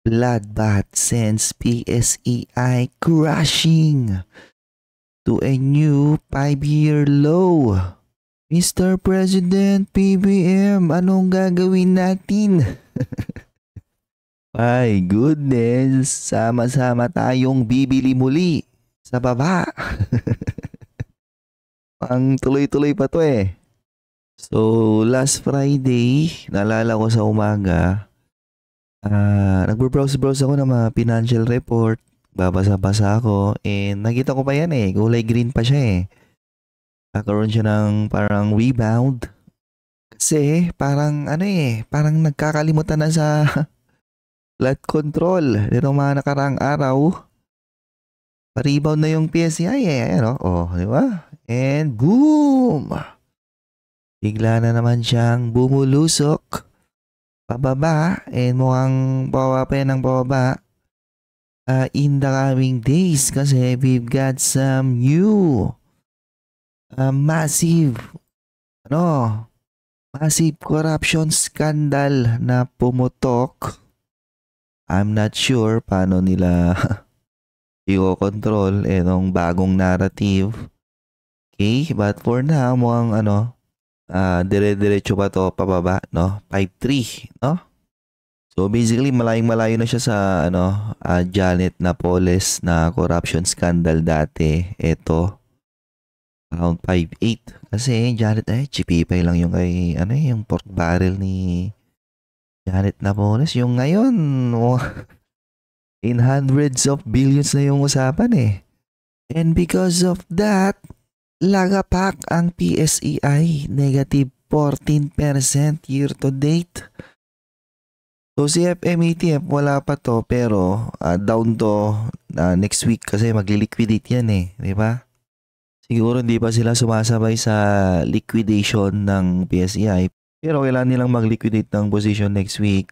Bloodbath sends PSEI crashing to a new 5-year low. Mr. President, PBM, anong gagawin natin? My goodness, sama-sama tayong bibili muli sa baba. Ang tuloy-tuloy pa to eh. So, last Friday, naalala ko sa umaga, nagbo-browse ako ng mga financial report, babasa-basa ako, and nakita ko pa yan eh, kulay green pa siya eh. Kakaroon siya ng parang rebound. Kasi parang parang nagkakalimutan na sa flood control nitong mga nakaraang araw. Pa-rebound na yung PSEI eh, ayan di ba? And boom! Bigla na naman siyang bumulusok pababa and mukhang pababa pa yan ng pababa in the coming days kasi we've got some new massive corruption scandal na pumutok. I'm not sure paano nila i-control itong bagong narrative. Okay, but for now mukhang dire-diretso pa to pababa, no? 5-3, no? So basically malayong-malayo na siya sa Janet Napoles na corruption scandal dati. Ito around 5-8 kasi Janet chipipay lang yung kay yung pork barrel ni Janet Napoles. Yung ngayon in hundreds of billions na yung usapan eh. And because of that, lagapak ang PSEI, negative 14% year to date. So si FMATF wala pa to pero down to next week kasi magli-liquidate yan eh, di ba? Siguro hindi pa sila sumasabay sa liquidation ng PSEI pero kailangan nilang mag-liquidate ng position next week,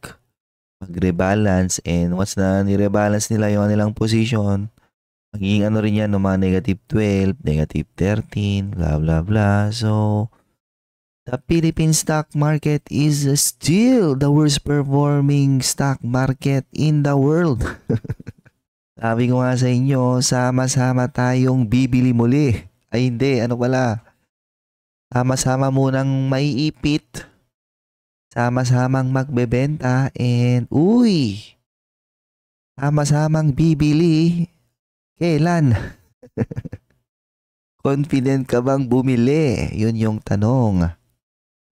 mag-rebalance, and once na ni-rebalance nila yung nilang position, magiging rin yan, mga negative 12, negative 13, blah blah blah. So, the Philippine stock market is still the worst performing stock market in the world. Sabi ko nga sa inyo, sama-sama tayong bibili muli. Ay hindi, sama-sama munang maiipit. Sama-samang magbebenta and sama-samang bibili. Kailan? Confident ka bang bumili? Yun yung tanong.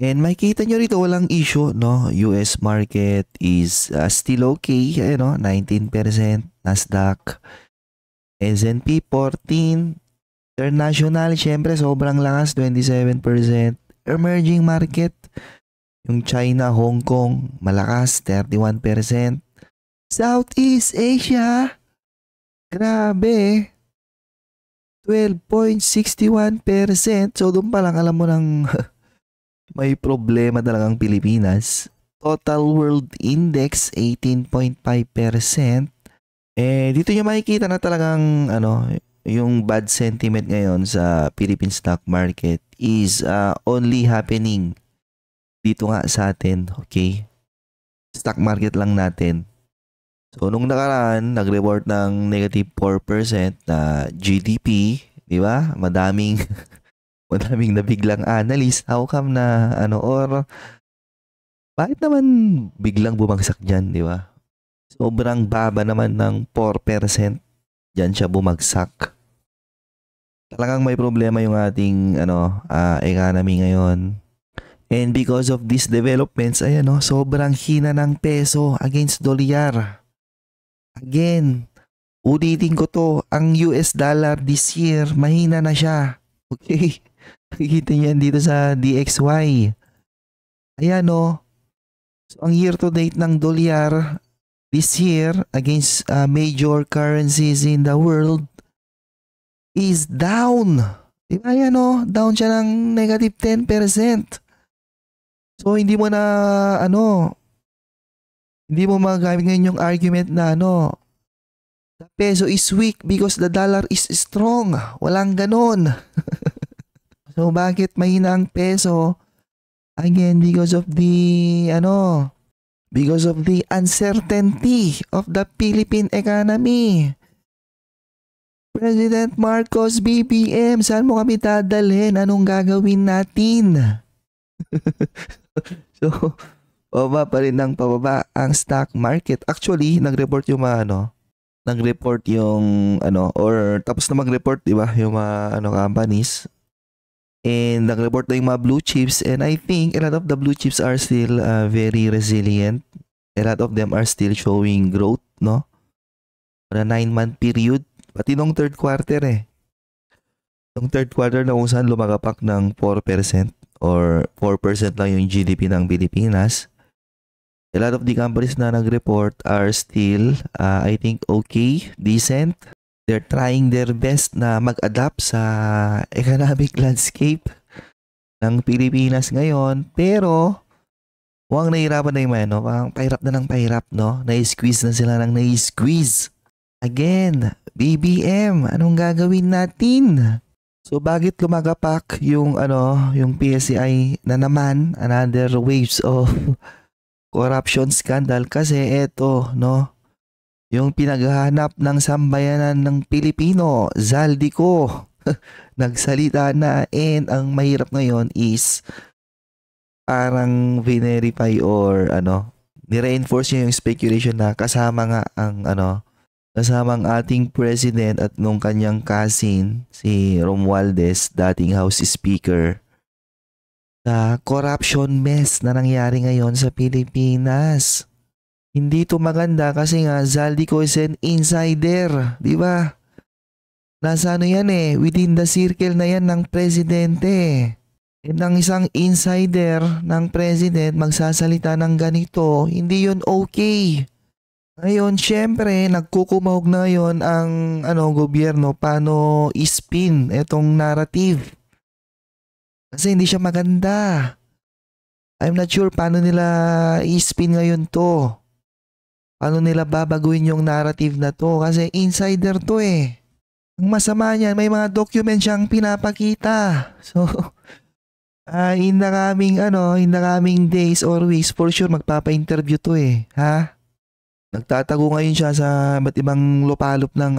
And makikita nyo rito walang issue, no? US market is still okay, 19%. Nasdaq, S&P 14%. International, syempre sobrang lakas, 27%. Emerging market, yung China, Hong Kong, malakas, 31%. Southeast Asia, grabe, 12.61%. So doon pa lang alam mo nang may problema talagang Pilipinas. Total World Index 18.5%. Dito nyo makikita na talagang yung bad sentiment ngayon sa Philippine stock market is only happening dito nga sa atin, okay? Stock market lang natin. So, nung nakaraan, nag-report ng negative 4% na GDP, di ba? Madaming nabiglang analyst. How come na, or bakit naman biglang bumagsak dyan, di ba? Sobrang baba naman ng 4%, dyan siya bumagsak. Talagang may problema yung ating, economy ngayon. And because of these developments, sobrang hina ng peso against dolyar. Again, ulitin ko to, ang US dollar this year, mahina na siya. Okay? Nakikita niyan dito sa DXY. Ayan So, ang year to date ng dolyar this year against major currencies in the world is down. Diba yan down siya ng negative 10%. So, hindi mo na hindi mo magamit ngayon yung argument na the peso is weak because the dollar is strong. Walang ganon. So, bakit mahina ang peso? Again, because of the because of the uncertainty of the Philippine economy. President Marcos, BBM, saan mo kami dadalhin? Anong gagawin natin? So, pababa pa rin ng pababa ang stock market. Actually, nag-report yung or tapos na mag-report, di ba, yung mga companies. And nag-report na yung mga blue chips, and I think a lot of the blue chips are still very resilient. A lot of them are still showing growth, no? For a 9-month period. Pati nung third quarter Nung third quarter na kung saan lumagapak ng 4% or 4% lang yung GDP ng Pilipinas. A lot of the companies na nag-report are still, I think, okay, decent. They're trying their best na mag-adapt sa economic landscape ng Pilipinas ngayon. Pero, huwag nahihirapan na yung parang pahirap na ng pahirap, no? Na-squeeze na sila ng na-squeeze. Again, BBM, anong gagawin natin? So bakit lumagapak yung yung PSCI na naman, another waves of corruption scandal? Kasi eto, no, yung pinaghahanap ng sambayanan ng Pilipino, Zaldico, nagsalita na, and ang mahirap ngayon is parang verify or ni-reinforce niya yung speculation na kasama nga ang kasama ang ating president at nung kanyang cousin, si Romualdez, dating House Speaker, sa corruption mess na nangyari ngayon sa Pilipinas. Hindi to maganda kasi nga Zaldico is an insider, di ba? Nasa yan within the circle na yan ng presidente. And ang isang insider ng president magsasalita ng ganito, hindi yun okay. Ngayon, syempre, nagkukumahog na ngayon ang gobyerno paano i-spin itong narrative. Kasi hindi siya maganda. I'm not sure paano nila i-spin ngayon to. Paano nila babaguhin yung narrative na to? Kasi insider to Ang masama niyan, may mga documents siyang pinapakita. So, in the coming days or weeks, for sure magpapa-interview to ha? Nagtatago ngayon siya sa iba't ibang lupalop ng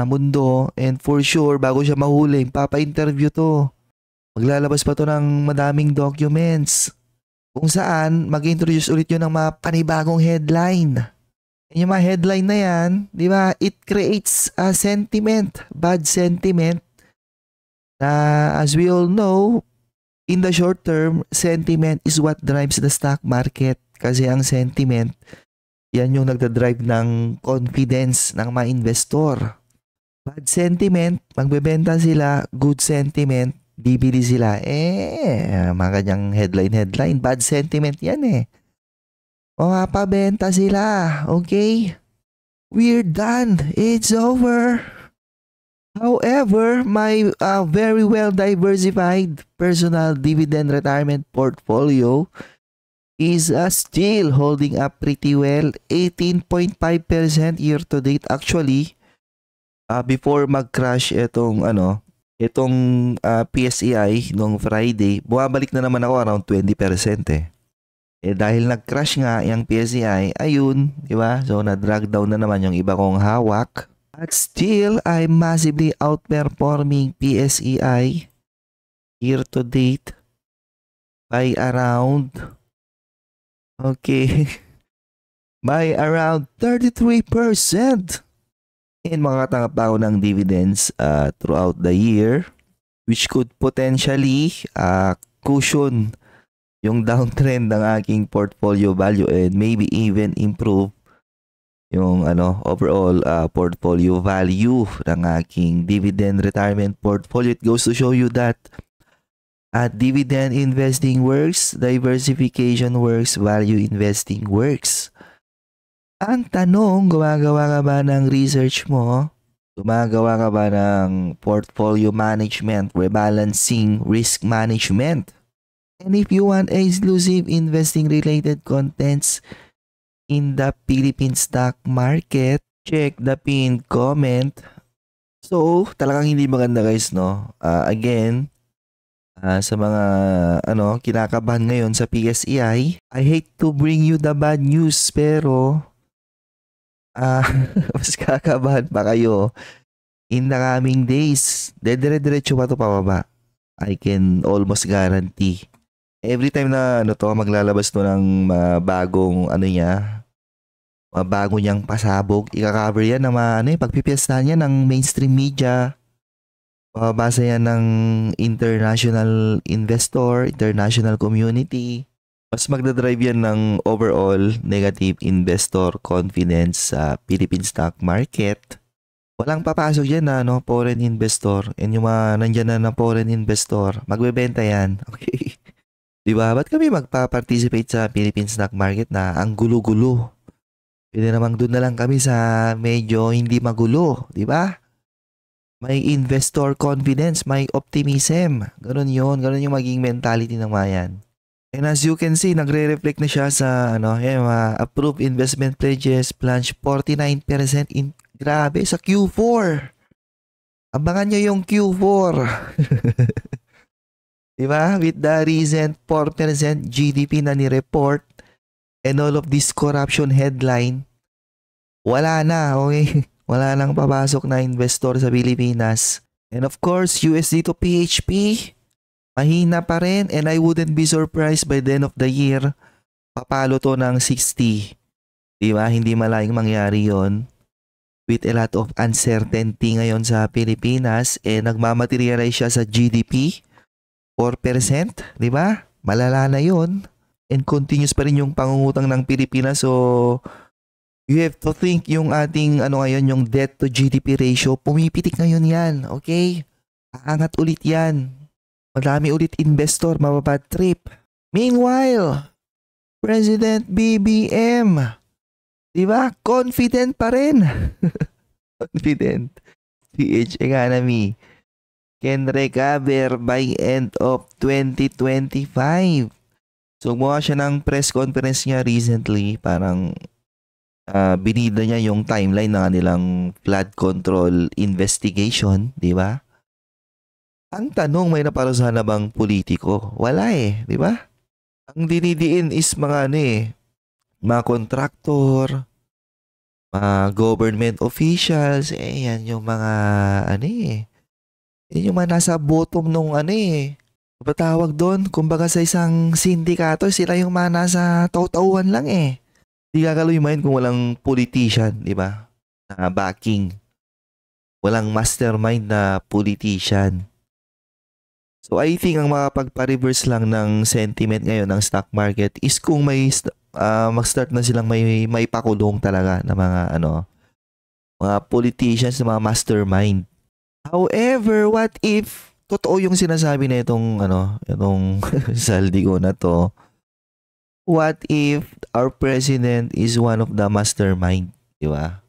mundo, and for sure bago siya mahuli, papa-interview to. Maglalabas pa to ng madaming documents kung saan mag-introduce ulit yun ng mga panibagong headline. And yung mga headline na yan, di ba, it creates a sentiment, bad sentiment na as we all know, in the short term, sentiment is what drives the stock market kasi ang sentiment yan yung nagdadrive ng confidence ng mga investor. Bad sentiment, magbebenta sila. Good sentiment, bibili sila. Mga kanyang headline. Bad sentiment yan Mapabenta sila. Okay? We're done. It's over. However, my very well diversified personal dividend retirement portfolio is still holding up pretty well. 18.5% year to date. Actually, before mag-crash itong PSEI nung Friday, bumabalik na naman ako around 20% dahil nag-crash nga yung PSEI, ayun, di ba? So na-drag down na naman yung iba kong hawak. But still, I'm massively outperforming PSEI year to date by around by around 33%. And makakatanggap ako ng dividends throughout the year, which could potentially cushion yung downtrend ng aking portfolio value and maybe even improve yung overall portfolio value ng aking dividend retirement portfolio. It goes to show you that dividend investing works, diversification works, value investing works. Ang tanong, gumagawa ka ba ng research mo? Gumagawa ka ba ng portfolio management, rebalancing, risk management? And if you want exclusive investing related contents in the Philippine stock market, check the pinned comment. So, talagang hindi maganda guys, no? Again, Sa mga kinakabahan ngayon sa PSEI, I hate to bring you the bad news pero mas kakabahan pa kayo in the coming days. Dire-diretso pa to pababa. I can almost guarantee. Every time na maglalabas to ng bagong bago niyang pasabog, ika-cover yan ng pagpipiestahan yan ng mainstream media. Mababasa yan ng international investor, international community. Mas magdadrive yan ng overall negative investor confidence sa Philippine stock market. Walang papasok dyan na foreign investor. And yung mga nandyan na foreign investor, magbebenta yan. Okay? Diba? Ba't kami magpa-participate sa Philippine stock market na ang gulo-gulo? Pwede namang doon na lang kami sa medyo hindi magulo. Diba? May investor confidence, may optimism. Ganun yun. Ganun yung maging mentality ng mayan. And as you can see, nagre-reflect na siya sa approved investment pledges, plunge 49% in grabe sa Q4. Abangan nyo yung Q4. Diba? With the recent 4% GDP na ni-report and all of this corruption headline, wala na, okay? Wala nang papasok na investor sa Pilipinas. And of course, USD to PHP, mahina pa rin and I wouldn't be surprised by the end of the year, papalo to ng 60. Diba? Hindi malayang mangyari yon with a lot of uncertainty ngayon sa Pilipinas nagmamaterialize siya sa GDP, 4%, di ba? Malala na yun. And continuous pa rin yung pangungutang ng Pilipinas. So, you have to think yung ating, yung debt to GDP ratio, pumipitik ngayon yan. Okay? Aangat ulit yan. Madami ulit investor, mababad trip. Meanwhile, President BBM, di ba? Confident pa rin. Confident. PH economy can recover by end of 2025. So, gumawa siya ng press conference niya recently. Parang binida niya yung timeline ng kanilang flood control investigation. Di ba? Ang tanong, may naparusahan na bang politiko? Wala di ba? Ang dinidiin is mga mga contractor, mga government officials, yan yung mga yan yung mga nasa bottom nung patawag doon, kumbaga sa isang sindikato, sila yung mga nasa taw-tauhan lang Hindi kakalumayan kung walang politician, di ba? Na backing. Walang mastermind na politician. So I think ang makapagpa-reverse lang ng sentiment ngayon ng stock market is kung may mag-start na silang may pakulong talaga na mga mga politicians, mga mastermind. However, what if totoo yung sinasabi na itong Saldigo na to? What if our president is one of the mastermind, di ba?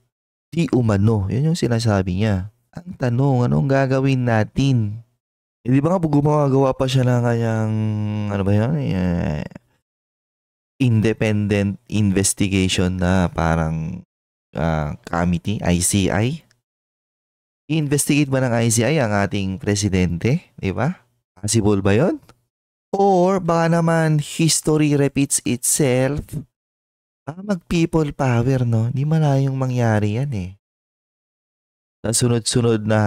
Di umano, yun yung sinasabi niya. Ang tanong, anong gagawin natin? Di ba nga gumagawa pa siya ng kanyang independent investigation na parang committee, ICI? I-investigate ba ng ICI ang ating presidente? Di ba? Possible ba yun? Or baka naman history repeats itself? Baka mag-people power, no? Di malayong mangyari yan Sa sunod-sunod na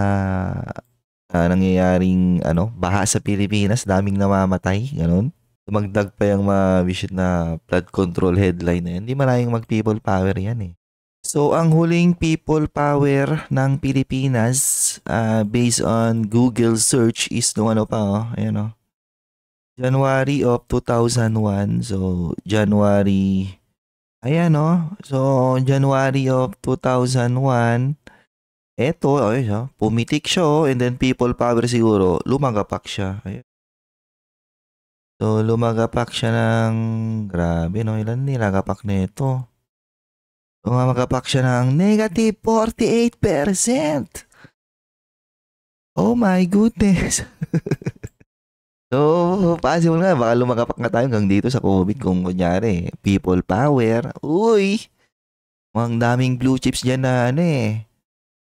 nangyayaring baha sa Pilipinas, daming namamatay, ganun. Tumagdag pa yung mga visit na flood control headline na yan. Di malayong mag-people power yan So, ang huling people power ng Pilipinas based on Google search is January of 2001. So, January, So, January of 2001, pumitik siya and then people power siguro, lumagapak siya. Ayan. So, lumagapak siya ng, grabe ilan nilagapak na ito? Lumagapak siya ng negative 48%. Oh my goodness. So, possible nga, baka lumagapak nga tayo hanggang dito sa COVID kung kunyari, people power. Uy! Ang daming blue chips dyan na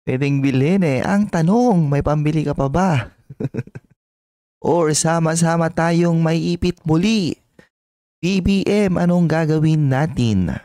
pwedeng bilhin Ang tanong, may pambili ka pa ba? or sama-sama tayong maiipit muli? BBM, anong gagawin natin?